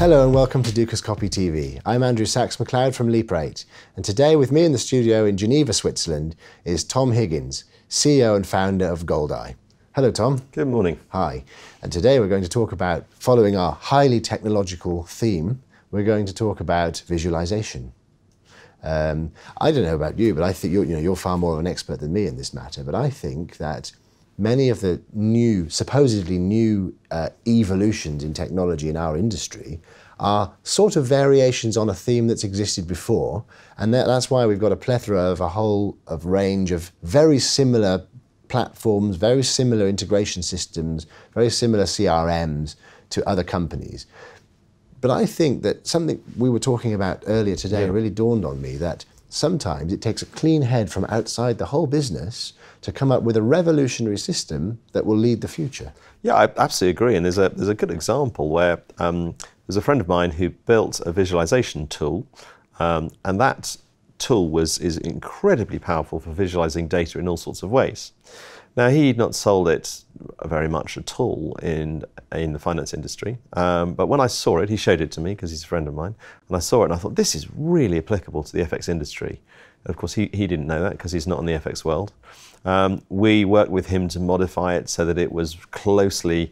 Hello and welcome to Dukascopy TV. I'm Andrew Saks-McLeod from Leap 8, and today with me in the studio in Geneva, Switzerland is Tom Higgins, CEO and founder of Goldeye. Hello Tom. Good morning. Hi. And today we're going to talk about, following our highly technological theme, we're going to talk about visualization. I don't know about you, but I think you're far more of an expert than me in this matter, but I think that many of the supposedly new evolutions in technology in our industry are sort of variations on a theme that's existed before, and that's why we've got a plethora of a range of very similar platforms, very similar integration systems, very similar CRMs to other companies. But I think that something we were talking about earlier today really dawned on me, that sometimes it takes a clean head from outside the whole business to come up with a revolutionary system that will lead the future. Yeah, I absolutely agree. And there's a good example where there's a friend of mine who built a visualization tool, and that tool is incredibly powerful for visualizing data in all sorts of ways. Now, he'd not sold it very much at all in the finance industry, but when I saw it, he showed it to me because he's a friend of mine, and I saw it and I thought, this is really applicable to the FX industry. Of course, he didn't know that because he's not in the FX world. We worked with him to modify it so that it was closely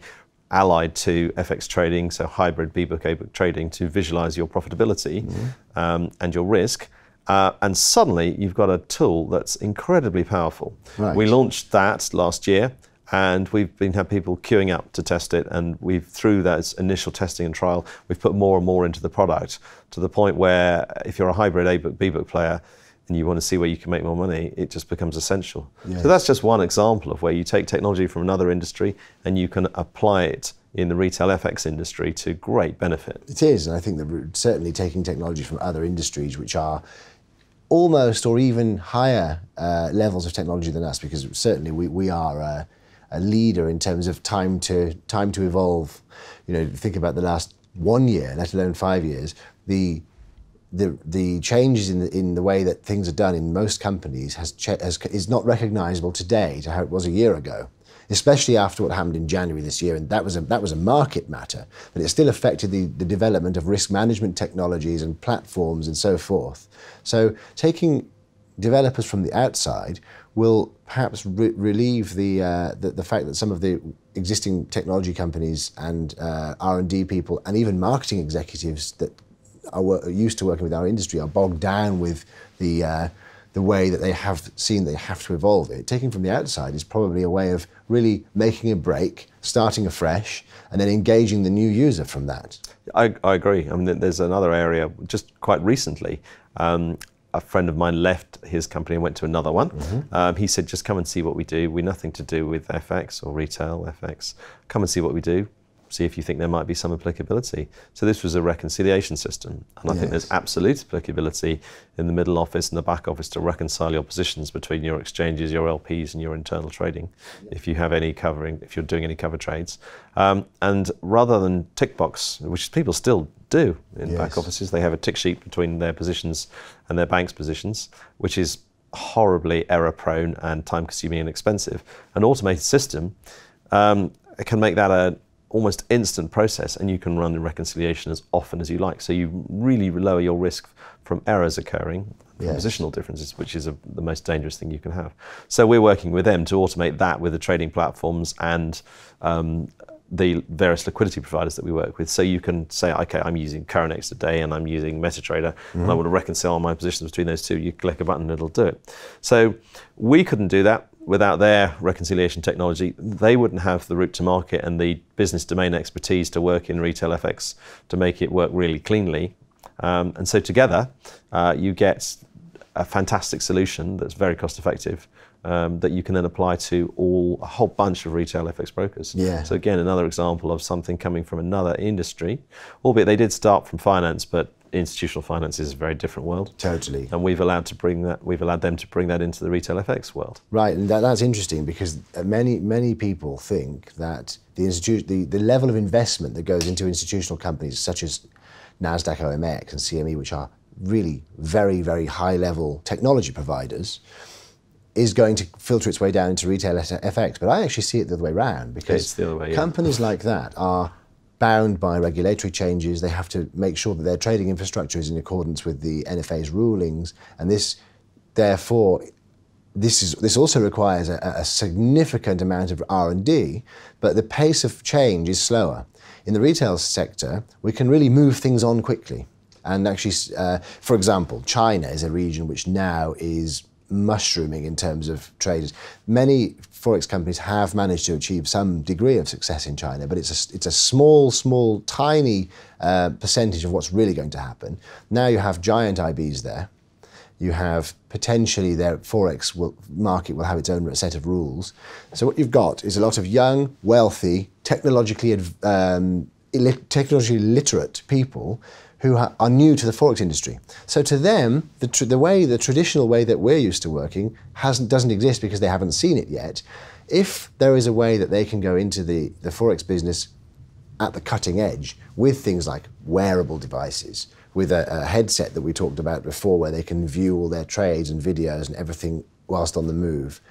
allied to FX trading, so hybrid B-book, A-book trading, to visualize your profitability and your risk. And suddenly you've got a tool that's incredibly powerful. Right. We launched that last year, and we've had people queuing up to test it, and through that initial testing and trial, we've put more and more into the product, to the point where if you're a hybrid A-book, B-book player and you want to see where you can make more money, it just becomes essential. Yes. So that's just one example of where you take technology from another industry and you can apply it in the retail FX industry to great benefit. It is, and I think that we're certainly taking technology from other industries which are almost or even higher levels of technology than us, because certainly we are a leader in terms of time to evolve. You know, think about the last 1 year, let alone 5 years, the changes in the way that things are done in most companies is not recognizable today to how it was a year ago, especially after what happened in January this year, and that was a market matter, but it still affected the development of risk management technologies and platforms and so forth. So taking developers from the outside will perhaps relieve the fact that some of the existing technology companies and R&D people and even marketing executives that are used to working with our industry are bogged down with the way that they have to evolve it. Taking from the outside is probably a way of really making a break, starting afresh, and then engaging the new user from that. I agree. I mean, there's another area, just quite recently, a friend of mine left his company and went to another one. He said, just come and see what we do. We're nothing to do with FX or retail FX. Come and see what we do. See if you think there might be some applicability. So this was a reconciliation system, and I think there's absolute applicability in the middle office and the back office to reconcile your positions between your exchanges, your LPs, and your internal trading. If you have any covering, if you're doing any cover trades, and rather than tick box, which people still do in back offices, they have a tick sheet between their positions and their bank's positions, which is horribly error prone and time consuming and expensive. An automated system can make that a almost instant process, and you can run the reconciliation as often as you like. So you really lower your risk from errors occurring, from positional differences, which is the most dangerous thing you can have. So we're working with them to automate that with the trading platforms and the various liquidity providers that we work with. So you can say, okay, I'm using Coronex today and I'm using MetaTrader, and I want to reconcile my positions between those two. You click a button and it'll do it. So we couldn't do that without their reconciliation technology. They wouldn't have the route to market and the business domain expertise to work in retail FX to make it work really cleanly. And so together, you get a fantastic solution that's very cost effective, that you can then apply to a whole bunch of retail FX brokers. So again, another example of something coming from another industry, albeit they did start from finance, but institutional finance is a very different world. Totally. And we've allowed them to bring that into the retail FX world. Right, and that's interesting, because many people think that the level of investment that goes into institutional companies such as NASDAQ OMX and CME, which are really very, very high level technology providers, is going to filter its way down into retail FX. But I actually see it the other way around, because it's the other way, companies like that are bound by regulatory changes. They have to make sure that their trading infrastructure is in accordance with the NFA's rulings, and this, therefore, this also requires a significant amount of R&D, but the pace of change is slower. In the retail sector, we can really move things on quickly. And actually, for example, China is a region which now is mushrooming in terms of traders. Many Forex companies have managed to achieve some degree of success in China, but it's a small, tiny percentage of what's really going to happen. Now you have giant IBs there. You have potentially their Forex market will have its own set of rules. So what you've got is a lot of young, wealthy, technologically literate people who are new to the Forex industry. So to them, the traditional way that we're used to working doesn't exist because they haven't seen it yet. If there is a way that they can go into the Forex business at the cutting edge with things like wearable devices, with a headset that we talked about before where they can view all their trades and videos and everything whilst on the move,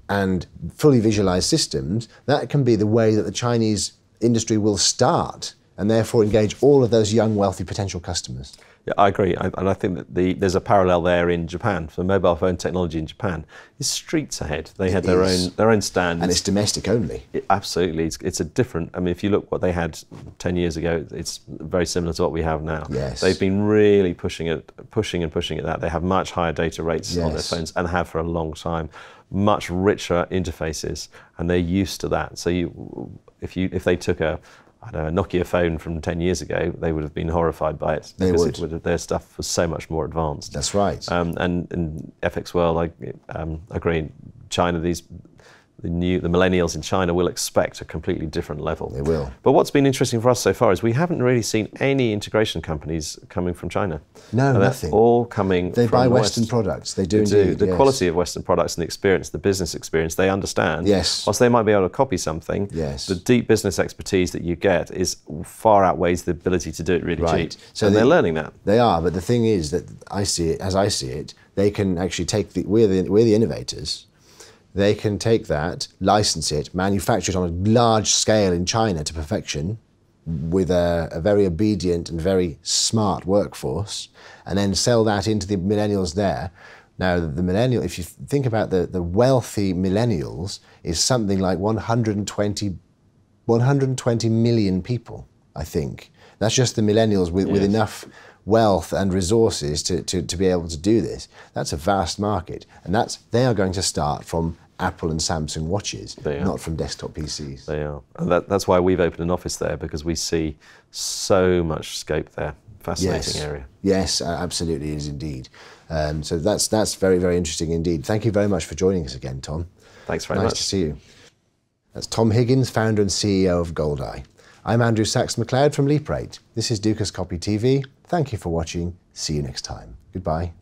and fully visualized systems, that can be the way that the Chinese industry will start and therefore engage all of those young, wealthy potential customers. Yeah, I agree, and I think that there's a parallel there in Japan. So mobile phone technology in Japan is streets ahead. They had their own standards, and it's domestic only. Absolutely, it's a different. I mean, if you look what they had 10 years ago, it's very similar to what we have now. Yes. They've been really pushing at that. They have much higher data rates on their phones and have for a long time. Much richer interfaces, and they're used to that. So if they took a Nokia phone from 10 years ago, they would have been horrified by it. They because would. Their stuff was so much more advanced. That's right. And in FX world, I agree. China, the millennials in China will expect a completely different level. They will. But what's been interesting for us so far is we haven't really seen any integration companies coming from China. No, nothing. They're all coming They from buy the Western West. products. They do indeed. The quality of Western products and the experience, the business experience, they understand. Yes. Whilst they might be able to copy something, yes, the deep business expertise that you get is far outweighs the ability to do it really cheap. So and they're learning that. They are, but the thing is that as I see it, they can actually take we're the innovators. They can take that, license it, manufacture it on a large scale in China to perfection with a very obedient and very smart workforce, and then sell that into the millennials there. Now, the millennial, if you think about the wealthy millennials, is something like 120 million people, I think. That's just the millennials with enough wealth and resources to be able to do this. That's a vast market, and they are going to start from Apple and Samsung watches, not from desktop PCs. They are, and that's why we've opened an office there, because we see so much scope there. Fascinating area. Yes, absolutely, it is indeed. So that's very, very interesting indeed. Thank you very much for joining us again, Tom. Thanks very much. Nice to see you. That's Tom Higgins, founder and CEO of Goldeye. I'm Andrew Saks-McLeod from Leap Rate. This is Dukascopy TV. Thank you for watching. See you next time. Goodbye.